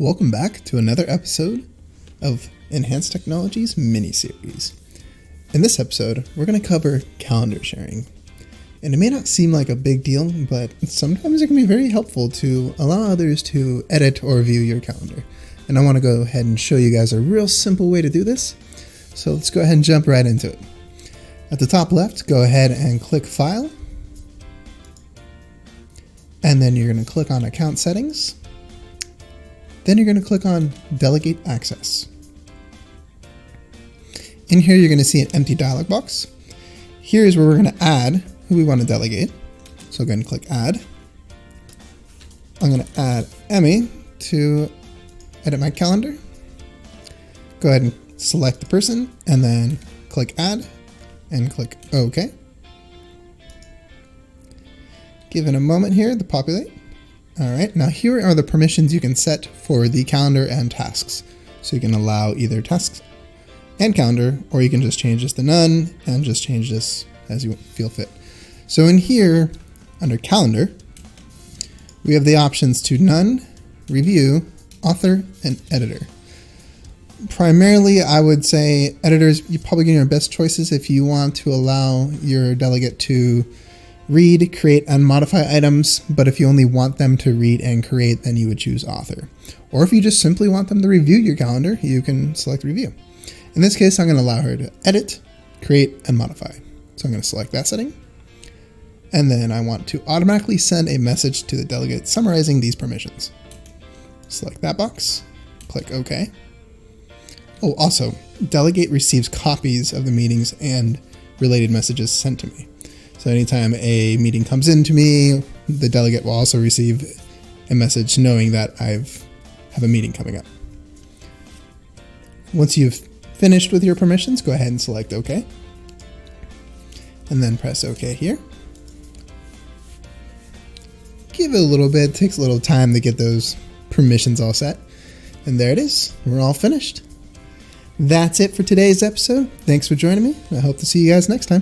Welcome back to another episode of Enhanced Technologies mini-series. In this episode, we're going to cover calendar sharing. And it may not seem like a big deal, but sometimes it can be very helpful to allow others to edit or view your calendar. And I want to go ahead and show you guys a real simple way to do this. So let's go ahead and jump right into it. At the top left, go ahead and click File. And then you're going to click on Account Settings. Then you're going to click on Delegate Access. In here, you're going to see an empty dialog box. Here's where we're going to add who we want to delegate. So go ahead and click Add. I'm going to add Emmy to edit my calendar. Go ahead and select the person and then click Add and click OK. Give it a moment here to populate. All right, now here are the permissions you can set for the calendar and tasks. So you can allow either tasks and calendar, or you can just change this to none and just change this as you feel fit. So in here, under calendar, we have the options to none, review, author, and editor. Primarily, I would say editors, you're probably getting your best choices if you want to allow your delegate to read, create, and modify items, but if you only want them to read and create, then you would choose author. Or if you just simply want them to review your calendar, you can select review. In this case, I'm going to allow her to edit, create, and modify. So I'm going to select that setting. And then I want to automatically send a message to the delegate summarizing these permissions. Select that box, click OK. Oh, also, delegate receives copies of the meetings and related messages sent to me. So anytime a meeting comes into me, the delegate will also receive a message knowing that I have a meeting coming up. Once you've finished with your permissions, go ahead and select OK. And then press OK here. Give it a little bit, it takes a little time to get those permissions all set. And there it is, we're all finished. That's it for today's episode. Thanks for joining me. I hope to see you guys next time.